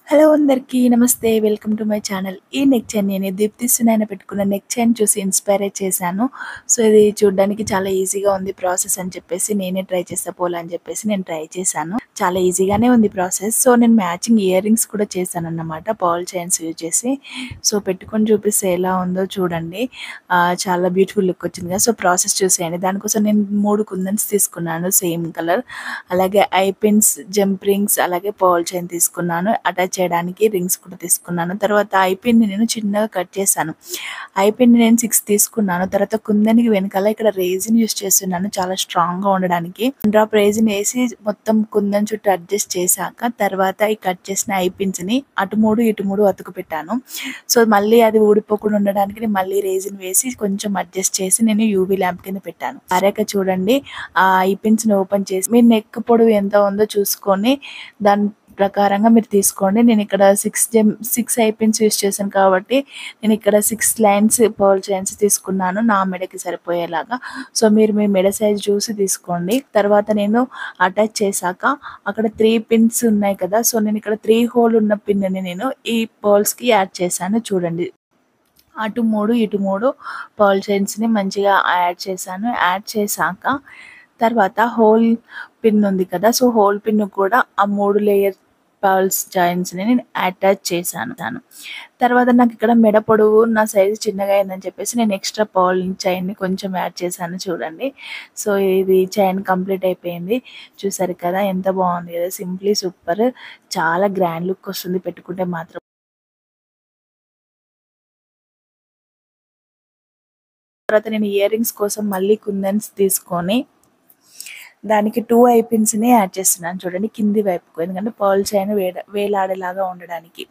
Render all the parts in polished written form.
Hello అందరికీ నమస్తే. Welcome to my channel. ఈ నెక్ చైన్ నేను దీప్తి సునైన పెట్టుకున్న నెక్ చైన్ చూసి ఇన్‌స్పైర్ అయ్యి చేశాను. సో, ఇది చూడ్డానికి చాలా ఈజీగా ఉంది ప్రాసెస్ అని చెప్పేసి నేనే ట్రై చేస్తా పోలా అని చెప్పేసి నేను ట్రై చేశాను. చాలా ఈజీగానే ఉంది ప్రాసెస్. సో, నేను మ్యాచింగ్ ఇయర్ రింగ్స్ కూడా చేశానన్నమాట బాల్ చైన్స్ యూజ్ చేసి. సో, పెట్టుకొని చూపిస్తే ఎలా ఉందో చూడండి. చాలా బ్యూటిఫుల్ లుక్ వచ్చింది కదా! సో, ప్రాసెస్ చూసేయండి. దానికోసం నేను 3 కుందన్స్ తీసుకున్నాను సేమ్ కలర్. అలాగే ఐ పిన్స్, జంప్ రింగ్స్ అలాగే బాల్ చైన్ తీసుకున్నాను. అటాచ్ చేయడానికి రింగ్స్ కూడా తీసుకున్నాను. తర్వాత ఐ పిన్‌ని నేను చిన్నగా కట్ చేశాను. ఐ పిన్‌ని నేను 6 తీసుకున్నాను. తర్వాత కుందనికి వెనకాల ఇక్కడ రేజిన్ యూజ్ చేస్తున్నాను చాలా స్ట్రాంగ్‌గా ఉండడానికి. డ్రాప్ రేజిన్ వేసి మొత్తం కుందన్ చుట్టూ అడ్జస్ట్ చేశాక తర్వాత ఈ కట్ చేసిన ఐ పిన్స్‌ని అటు 3 ఇటు 3 అతుకు పెట్టాను. సో, మళ్ళీ అది ఊడిపోకుండా ఉండడానికి నేను మళ్ళీ రేజిన్ వేసి కొంచెం అడ్జస్ట్ చేసి నేను యూవీ ల్యాంప్ కింద పెట్టాను. ఆరాక చూడండి ఆ ఐ పిన్స్‌ని ఓపెన్ చేసి మీ నెక్ పొడవు ఎంత ఉందో చూసుకొని దాని ప్రకారంగా మీరు తీసుకోండి. నేను ఇక్కడ 6 ఐ పిన్స్ యూజ్ చేశాను కాబట్టి నేను ఇక్కడ 6 లైన్స్ పర్ల్ చైన్స్ తీసుకున్నాను నా మెడకి సరిపోయేలాగా. సో, మీరు మీ మెడ సైజ్ చూసి తీసుకోండి. తర్వాత నేను అటాచ్ చేశాక అక్కడ 3 పిన్స్ ఉన్నాయి కదా! సో, నేను ఇక్కడ 3 హోల్ ఉన్న పిన్‌ని నేను ఈ పర్ల్స్‌కి యాడ్ చేశాను చూడండి. అటు 3 ఇటు 3 పర్ల్ చైన్స్‌ని మంచిగా యాడ్ చేశాను. యాడ్ చేశాక తర్వాత హోల్ పిన్ ఉంది కదా! సో, హోల్ పిన్ కూడా ఆ 3 లేయర్ పర్ల్స్ చైన్స్‌ని నేను అటాచ్ చేశాను. తర్వాత నాకు ఇక్కడ మెడ పొడవు నా సైజ్ చిన్నగా అయిందని చెప్పేసి నేను ఎక్స్‌ట్రా పర్ల్ చైన్‌ని కొంచెం యాడ్ చేశాను చూడండి. సో, ఇది చైన్ కంప్లీట్ అయిపోయింది. చూసారు కదా! ఎంత బాగుంది కదా! Simply super. చాలా గ్రాండ్ లుక్ వస్తుంది పెట్టుకుంటే మాత్రం. తర్వాత నేను ఇయర్ రింగ్స్ కోసం మళ్ళీ కుందన్స్ తీసుకొని దానికి 2 ఐ పిన్స్‌ని యాడ్ చేస్తున్నాను చూడండి కింది వైపుకు. ఎందుకంటే పర్ల్ చైన్ వేలాడేలాగా ఉండడానికి.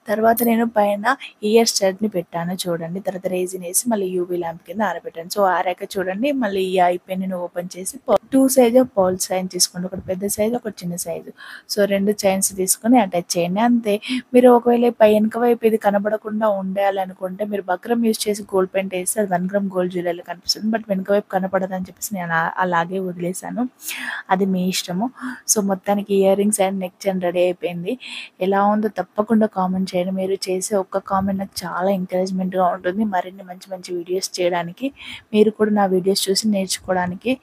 తర్వాత నేను పైన ఇయర్ స్టడ్‌ని పెట్టాను చూడండి. తర్వాత రేజిన్ ఏసి మళ్ళీ యూవీ ల్యాంప్ కింద ఆరబెట్టాను. సో, ఆరాక చూడండి మళ్ళీ ఈ ఐ పిన్‌ని ఓపెన్ చేసి 2 సైజ్ ఆఫ్ పర్ల్ చైన్ తీసుకోండి. ఒకటి పెద్ద సైజ్, ఒకటి చిన్న సైజు. సో, 2 చైన్స్ తీసుకొని అటాచ్ చేయండి అంతే. మీరు ఒకవేళ వెనక వైపు ఇది కనబడకుండా ఉండాలనుకుంటే మీరు బక్రం యూజ్ చేసి గోల్డ్ పెయింట్ ఏస్తే అది 1 గ్రామ్ గోల్డ్ జ్యువెలరీ కనిపిస్తుంది. బట్ వెనక వైపు కనపడదని చెప్పేసి నేను అలాగే వదిలేసాను. అది మీ ఇష్టము. సో, మొత్తానికి ear rings and neck chain ready అయిపోయింది. ఎలా ఉందో తప్పకుండా కామెంట్ చేయండి. మీరు చేసే ఒక్క కామెంట్ నాకు చాలా ఎంకరేజ్‌మెంట్‌గా ఉంటుంది. మరిన్ని మంచి మంచి వీడియోస్ చేయడానికి. మీరు కూడా నా వీడియోస్ చూసి నేర్చుకోవడానికి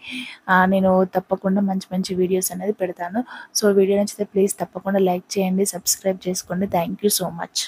నేను తప్పకుండా మంచి మంచి వీడియోస్ అనేది పెడతాను. సో, వీడియో నచ్చితే ప్లీజ్ తప్పకుండా లైక్ చేయండి, సబ్స్క్రైబ్ చేసుకోండి. Thank you so much.